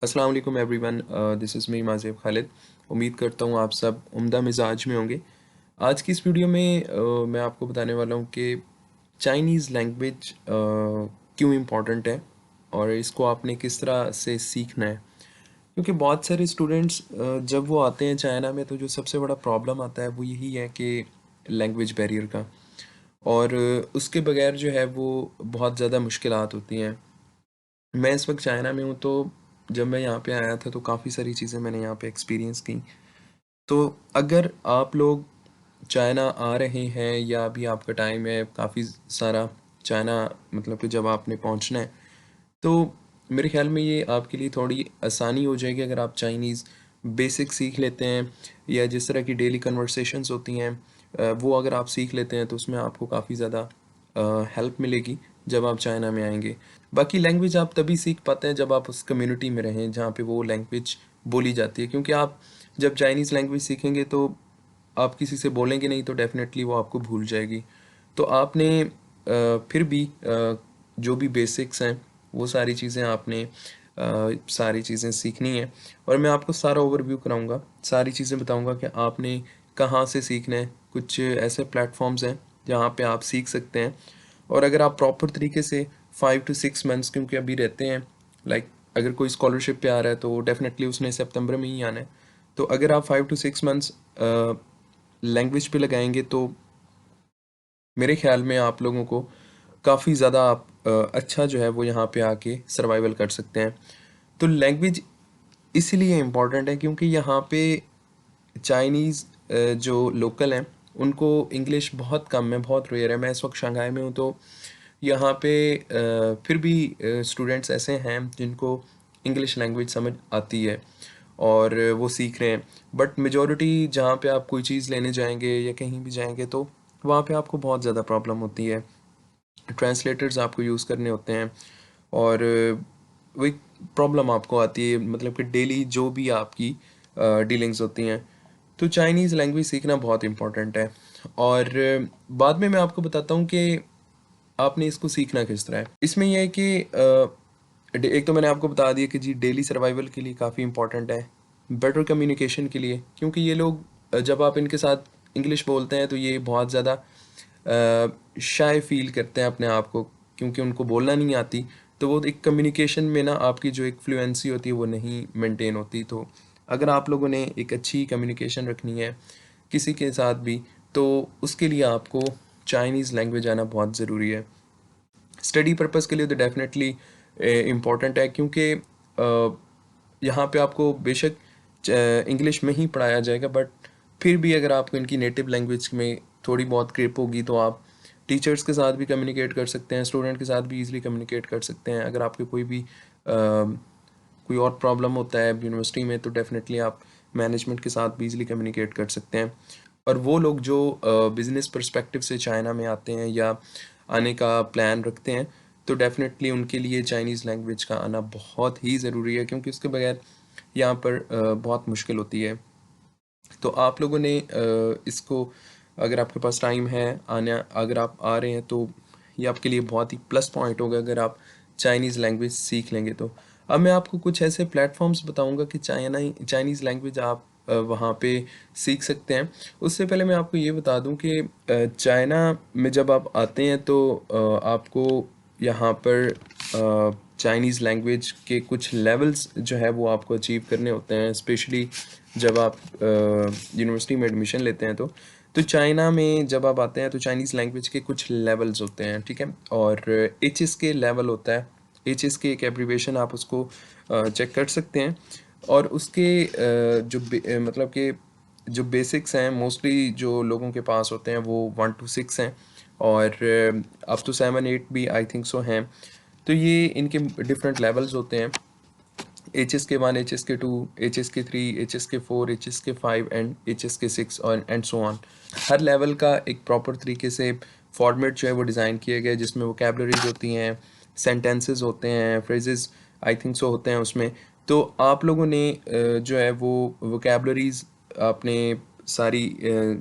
अस्सलाम वालेकुम everyone. This is me Majib Khalid. उम्मीद करता हूँ आप सब उम्दा मिजाज में होंगे। आज की इस वीडियो में मैं आपको बताने वाला हूँ कि चाइनीज़ लैंग्वेज क्यों इम्पॉर्टेंट है और इसको आपने किस तरह से सीखना है। क्योंकि बहुत सारे स्टूडेंट्स जब वो आते हैं चाइना में तो जो सबसे बड़ा प्रॉब्लम आता है वो यही है कि लैंग्वेज बैरियर का। और उसके बगैर जो है वो बहुत ज़्यादा मुश्किलात होती हैं। मैं इस वक्त चाइना में हूँ, तो जब मैं यहाँ पे आया था तो काफ़ी सारी चीज़ें मैंने यहाँ पे एक्सपीरियंस की। तो अगर आप लोग चाइना आ रहे हैं या अभी आपका टाइम है काफ़ी सारा चाइना, मतलब कि जब आपने पहुँचना है, तो मेरे ख्याल में ये आपके लिए थोड़ी आसानी हो जाएगी अगर आप चाइनीज़ बेसिक सीख लेते हैं, या जिस तरह की डेली कन्वर्सेशंस होती हैं वो अगर आप सीख लेते हैं तो उसमें आपको काफ़ी ज़्यादा हेल्प मिलेगी जब आप चाइना में आएंगे। बाकी लैंग्वेज आप तभी सीख पाते हैं जब आप उस कम्युनिटी में रहें जहाँ पे वो लैंग्वेज बोली जाती है, क्योंकि आप जब चाइनीज़ लैंग्वेज सीखेंगे तो आप किसी से बोलेंगे नहीं तो डेफ़िनेटली वो आपको भूल जाएगी। तो आपने फिर भी जो भी बेसिक्स हैं वो सारी चीज़ें आपने सारी चीज़ें सीखनी है। और मैं आपको सारा ओवरव्यू कराऊंगा, सारी चीज़ें बताऊंगा कि आपने कहाँ से सीखना है। कुछ ऐसे प्लेटफॉर्म्स हैं जहाँ पे आप सीख सकते हैं। और अगर आप प्रॉपर तरीके से 5 to 6 मंथ्स क्योंकि अभी रहते हैं, लाइक अगर कोई स्कॉलरशिप पे आ रहा है तो डेफिनेटली उसने सितंबर में ही आना है। तो अगर आप 5 to 6 मंथ्स लैंग्वेज पे लगाएंगे तो मेरे ख्याल में आप लोगों को काफ़ी ज़्यादा आप अच्छा जो है वो यहाँ पे आके सर्वाइवल कर सकते हैं। तो लैंग्वेज इसीलिए इम्पॉर्टेंट है क्योंकि यहाँ पे चाइनीज़ जो लोकल हैं उनको इंग्लिश बहुत कम है, बहुत रेयर है। मैं इस वक्त शंघाई में हूँ, तो यहाँ पे फिर भी स्टूडेंट्स ऐसे हैं जिनको इंग्लिश लैंग्वेज समझ आती है और वो सीख रहे हैं। बट मेजॉरिटी जहाँ पे आप कोई चीज़ लेने जाएंगे या कहीं भी जाएंगे तो वहाँ पे आपको बहुत ज़्यादा प्रॉब्लम होती है। ट्रांसलेटर्स आपको यूज़ करने होते हैं और वही प्रॉब्लम आपको आती है, मतलब कि डेली जो भी आपकी डीलिंग्स होती हैं। तो चाइनीज़ लैंग्वेज सीखना बहुत इम्पोर्टेंट है। और बाद में मैं आपको बताता हूँ कि आपने इसको सीखना किस तरह है। इसमें यह है कि एक तो मैंने आपको बता दिया कि जी डेली सर्वाइवल के लिए काफ़ी इम्पोर्टेंट है, बेटर कम्युनिकेशन के लिए, क्योंकि ये लोग जब आप इनके साथ इंग्लिश बोलते हैं तो ये बहुत ज़्यादा शाय फील करते हैं अपने आप को, क्योंकि उनको बोलना नहीं आती। तो वो एक कम्युनिकेशन में ना आपकी जो एक फ्लुएंसी होती है वो नहीं मेंटेन होती। तो अगर आप लोगों ने एक अच्छी कम्युनिकेशन रखनी है किसी के साथ भी, तो उसके लिए आपको चाइनीज़ लैंग्वेज आना बहुत ज़रूरी है। स्टडी पर्पस के लिए तो डेफिनेटली इम्पॉर्टेंट है, क्योंकि यहाँ पे आपको बेशक इंग्लिश में ही पढ़ाया जाएगा, बट फिर भी अगर आपको इनकी नेटिव लैंग्वेज में थोड़ी बहुत ग्रिप होगी तो आप टीचर्स के साथ भी कम्युनिकेट कर सकते हैं, स्टूडेंट के साथ भी इजीली कम्युनिकेट कर सकते हैं। अगर आपके कोई भी कोई और प्रॉब्लम होता है यूनिवर्सिटी में तो डेफिनेटली आप मैनेजमेंट के साथ भी इजीली कम्युनिकेट कर सकते हैं। और वो लोग जो बिज़नेस पर्सपेक्टिव से चाइना में आते हैं या आने का प्लान रखते हैं, तो डेफिनेटली उनके लिए चाइनीज़ लैंग्वेज का आना बहुत ही ज़रूरी है, क्योंकि उसके बगैर यहाँ पर बहुत मुश्किल होती है। तो आप लोगों ने इसको, अगर आपके पास टाइम है आना, अगर आप आ रहे हैं तो ये आपके लिए बहुत ही प्लस पॉइंट होगा अगर आप चाइनीज़ लैंग्वेज सीख लेंगे तो। अब मैं आपको कुछ ऐसे प्लेटफॉर्म्स बताऊंगा कि चाइनीज़ लैंग्वेज आप वहाँ पे सीख सकते हैं। उससे पहले मैं आपको ये बता दूं कि चाइना में जब आप आते हैं तो आपको यहाँ पर चाइनीज़ लैंग्वेज के कुछ लेवल्स जो है वो आपको अचीव करने होते हैं, स्पेशली जब आप यूनिवर्सिटी में एडमिशन लेते हैं तो चाइना में जब आप आते हैं तो चाइनीज़ लैंग्वेज के कुछ लेवल्स होते हैं, ठीक है। और एच एस के लेवल होता है, एच एस के एक एब्रीवेशन आप उसको चेक कर सकते हैं। और उसके मतलब कि जो बेसिक्स हैं मोस्टली जो लोगों के पास होते हैं वो 1 to 6 हैं, और अप टू 7 8 भी आई थिंक सो हैं। तो ये इनके डिफरेंट लेवल्स होते हैं, HSK 1, HSK 2, HSK 3, HSK 4, HSK 5 and HSK 6 और and so on. Her level का एक प्रॉपर तरीके से फॉर्मेट जो है वो डिज़ाइन किया गया है, जिसमें वोकेबलरीज होती हैं, सेंटेंसेस होते हैं, फ्रेजेस आई थिंक सो होते हैं उसमें। तो आप लोगों ने जो है वो वोकेबलरीज आपने सारी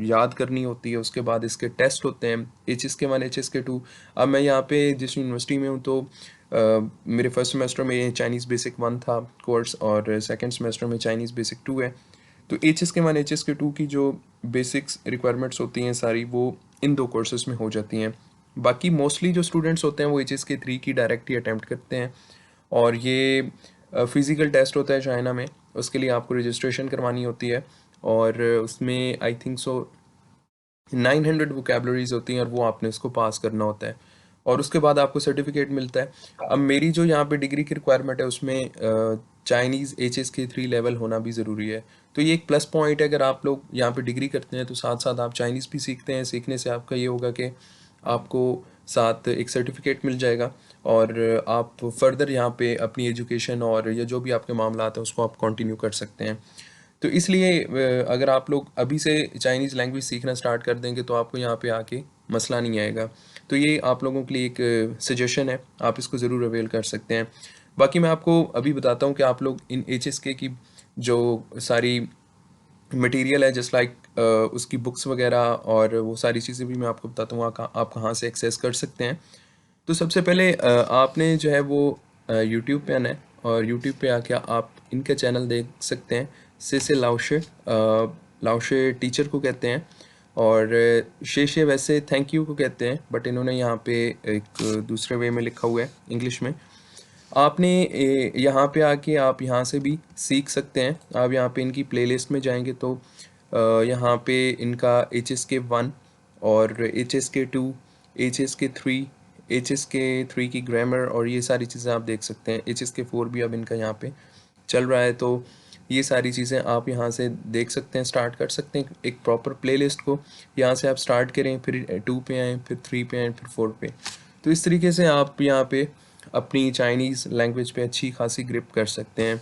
याद करनी होती है। उसके बाद इसके टेस्ट होते हैं, HSK 1, HSK 2। अब मैं यहाँ पे जिस यूनिवर्सिटी में हूँ तो मेरे फर्स्ट सेमेस्टर में चाइनीज़ बेसिक 1 था कोर्स और सेकंड सेमेस्टर में चाइनीज़ बेसिक 2 है। तो HSK 1 HSK 2 की जो बेसिक्स रिक्वायरमेंट्स होती हैं सारी वो इन 2 कोर्सेज़ में हो जाती हैं। बाकी मोस्टली जो स्टूडेंट्स होते हैं वो HSK 3 की डायरेक्ट ही अटेम्प्ट करते हैं और ये फिज़िकल टेस्ट होता है चाइना में, उसके लिए आपको रजिस्ट्रेशन करवानी होती है और उसमें आई थिंक सो 900 वोकेबलरीज होती हैं और वो आपने उसको पास करना होता है और उसके बाद आपको सर्टिफिकेट मिलता है। अब मेरी जो यहाँ पे डिग्री की रिक्वायरमेंट है उसमें चाइनीज़ HSK 3 लेवल होना भी ज़रूरी है। तो ये एक प्लस पॉइंट है, अगर आप लोग यहाँ पे डिग्री करते हैं तो साथ साथ आप चाइनीज़ भी सीखते हैं। सीखने से आपका ये होगा कि आपको साथ एक सर्टिफिकेट मिल जाएगा और आप फर्दर यहाँ पे अपनी एजुकेशन और या जो भी आपके मामला हैं उसको आप कंटिन्यू कर सकते हैं। तो इसलिए अगर आप लोग अभी से चाइनीज़ लैंग्वेज सीखना स्टार्ट कर देंगे तो आपको यहाँ पे आके मसला नहीं आएगा। तो ये आप लोगों के लिए एक सजेशन है, आप इसको ज़रूर अवेल कर सकते हैं। बाकी मैं आपको अभी बताता हूँ कि आप लोग इन HSK की जो सारी मटेरियल है जस्ट लाइक उसकी बुक्स वगैरह और वो सारी चीज़ें भी मैं आपको बताता हूँ आप कहाँ से एक्सेस कर सकते हैं। तो सबसे पहले आपने जो है वो यूट्यूब पे आना है और यूट्यूब पे आके आप इनका चैनल देख सकते हैं। से लाओशे लाओशे टीचर को कहते हैं और शेशे वैसे थैंक यू को कहते हैं, बट इन्होंने यहाँ पे एक दूसरे वे में लिखा हुआ है इंग्लिश में। आपने यहाँ पे आके आप यहाँ से भी सीख सकते हैं। आप यहाँ पे इनकी प्लेलिस्ट में जाएंगे तो यहाँ पे इनका HSK 1 और HSK 2 HSK 3 HSK 3 की ग्रामर और ये सारी चीज़ें आप देख सकते हैं। HSK 4 भी अब इनका यहाँ पे चल रहा है, तो ये सारी चीज़ें आप यहाँ से देख सकते हैं, स्टार्ट कर सकते हैं एक प्रॉपर प्लेलिस्ट को। यहाँ से आप स्टार्ट करें, फिर 2 पे आएँ, फिर 3 पे आएँ, फिर 4 पे। तो इस तरीके से आप यहाँ पे अपनी चाइनीज़ लैंग्वेज पे अच्छी खासी ग्रिप कर सकते हैं।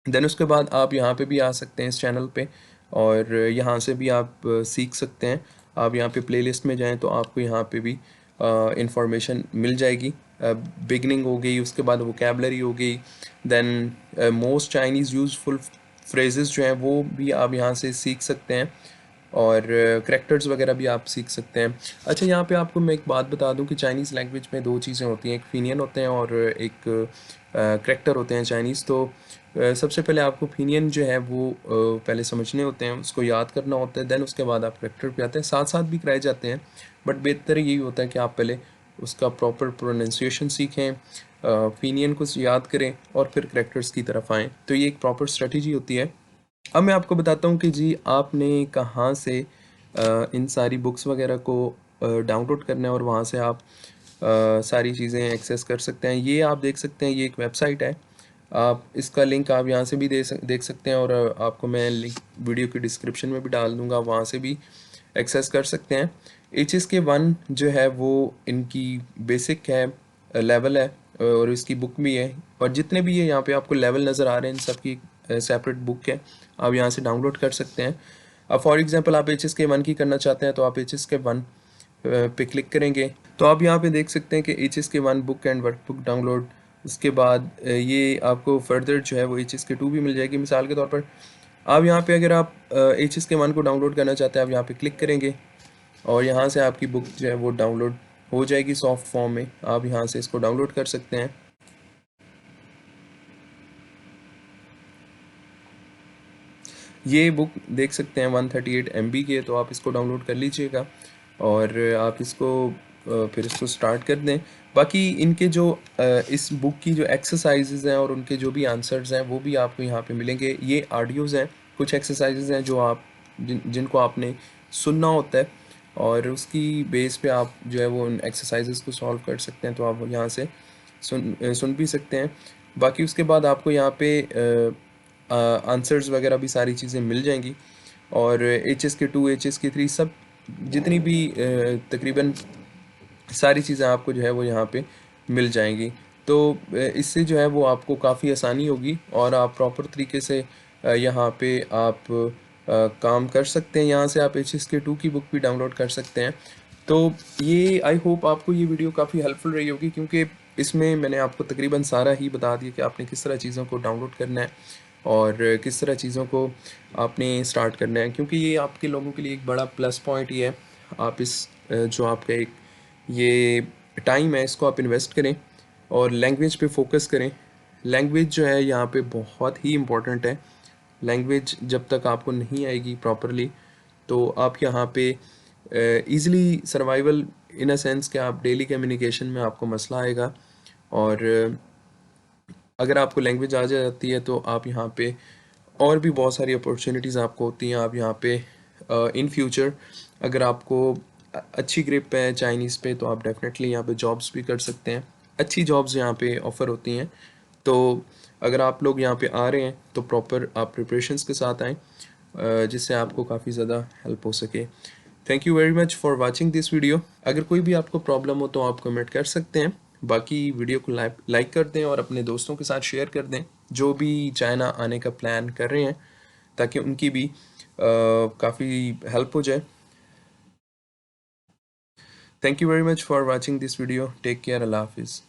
देन उसके बाद आप यहाँ पे भी आ सकते हैं इस चैनल पे और यहाँ से भी आप सीख सकते हैं। आप यहाँ पे प्लेलिस्ट में जाएं तो आपको यहाँ पे भी इंफॉर्मेशन मिल जाएगी। बिगनिंग हो गई, उसके बाद वोकेबलरी हो गई, then most Chinese useful phrases जो हैं वो भी आप यहाँ से सीख सकते हैं और करैक्टर्स वगैरह भी आप सीख सकते हैं। अच्छा, यहाँ पे आपको मैं एक बात बता दूं कि चाइनीज़ लैंग्वेज में 2 चीज़ें होती हैं, एक फिनियन होते हैं और एक करैक्टर होते हैं चाइनीज़। तो सबसे पहले आपको फिनियन जो है वो पहले समझने होते हैं, उसको याद करना होता है, देन उसके बाद आप करैक्टर पे आते हैं। साथ साथ भी कराए जाते हैं, बट बेहतर यही होता है कि आप पहले उसका प्रॉपर प्रोनाउंसिएशन सीखें, फिनियन को याद करें और फिर करैक्टर्स की तरफ आएँ। तो ये एक प्रॉपर स्ट्रेटजी होती है। अब मैं आपको बताता हूँ कि जी आपने कहाँ से इन सारी बुक्स वगैरह को डाउनलोड करना है और वहाँ से आप सारी चीज़ें एक्सेस कर सकते हैं। ये आप देख सकते हैं, ये एक वेबसाइट है। आप इसका लिंक आप यहाँ से भी देख सकते हैं और आपको मैं लिंक वीडियो की डिस्क्रिप्शन में भी डाल दूँगा, वहाँ से भी एक्सेस कर सकते हैं। HSK 1 जो है वो इनकी बेसिक है, लेवल है और इसकी बुक भी है और जितने भी है यहाँ पे आपको लेवल नज़र आ रहे हैं इन सब की सेपरेट बुक है, आप यहाँ से डाउनलोड कर सकते हैं। अब फॉर एग्जांपल आप HSK 1 की करना चाहते हैं तो आप HSK 1 पे क्लिक करेंगे तो आप यहाँ पे देख सकते हैं कि HSK 1 book and workbook download. उसके बाद ये आपको फर्दर जो है वो HSK 2 भी मिल जाएगी। मिसाल के तौर पर आप यहाँ पे अगर आप HSK 1 को डाउनलोड करना चाहते हैं, आप यहाँ पे क्लिक करेंगे और यहाँ से आपकी बुक जो है वो डाउनलोड हो जाएगी सॉफ्ट फॉर्म में। आप यहाँ से इसको डाउनलोड कर सकते हैं। ये बुक देख सकते हैं 138 MB की है, तो आप इसको डाउनलोड कर लीजिएगा और आप इसको फिर इसको स्टार्ट कर दें। बाकी इनके जो इस बुक की जो एक्सरसाइजेज हैं और उनके जो भी आंसर्स हैं वो भी आपको यहाँ पे मिलेंगे। ये ऑडियोज़ हैं, कुछ एक्सरसाइजेज हैं जो आप जिनको आपने सुनना होता है और उसकी बेस पे आप जो है वो उन एक्सरसाइजेज को सॉल्व कर सकते हैं, तो आप यहाँ से सुन भी सकते हैं। बाकी उसके बाद आपको यहाँ पे आंसर्स वगैरह भी सारी चीज़ें मिल जाएंगी और HSK 2 HSK 3 सब जितनी भी तकरीबन सारी चीज़ें आपको जो है वो यहाँ पे मिल जाएंगी। तो इससे जो है वो आपको काफ़ी आसानी होगी और आप प्रॉपर तरीके से यहाँ पे आप काम कर सकते हैं। यहाँ से आप HSK 2 की बुक भी डाउनलोड कर सकते हैं। तो ये आई होप आपको ये वीडियो काफ़ी हेल्पफुल रही होगी, क्योंकि इसमें मैंने आपको तकरीबन सारा ही बता दिया कि आपने किस तरह चीज़ों को डाउनलोड करना है और किस तरह चीज़ों को आपने स्टार्ट करना है। क्योंकि ये आपके लोगों के लिए एक बड़ा प्लस पॉइंट ही है। आप इस जो आपका एक ये टाइम है इसको आप इन्वेस्ट करें और लैंग्वेज पे फोकस करें। लैंग्वेज जो है यहाँ पे बहुत ही इम्पोर्टेंट है। लैंग्वेज जब तक आपको नहीं आएगी प्रॉपरली तो आप यहाँ पे easily survival in a sense कि आप डेली कम्युनिकेशन में आपको मसला आएगा। और अगर आपको लैंग्वेज आ जाती है तो आप यहाँ पे और भी बहुत सारी अपॉर्चुनिटीज़ आपको होती हैं। आप यहाँ पे इन फ्यूचर अगर आपको अच्छी ग्रिप है चाइनीज़ पे तो आप डेफिनेटली यहाँ पे जॉब्स भी कर सकते हैं। अच्छी जॉब्स यहाँ पे ऑफ़र होती हैं। तो अगर आप लोग यहाँ पे आ रहे हैं तो प्रॉपर आप प्रिपरेशंस के साथ आएँ जिससे आपको काफ़ी ज़्यादा हेल्प हो सके। Thank you very much for watching this video. अगर कोई भी आपको प्रॉब्लम हो तो आप कमेंट कर सकते हैं। बाकी वीडियो को लाइक कर दें और अपने दोस्तों के साथ शेयर कर दें जो भी चाइना आने का प्लान कर रहे हैं, ताकि उनकी भी काफ़ी हेल्प हो जाए। Thank you very much for watching this video. Take care. अल्लाह हाफिज़।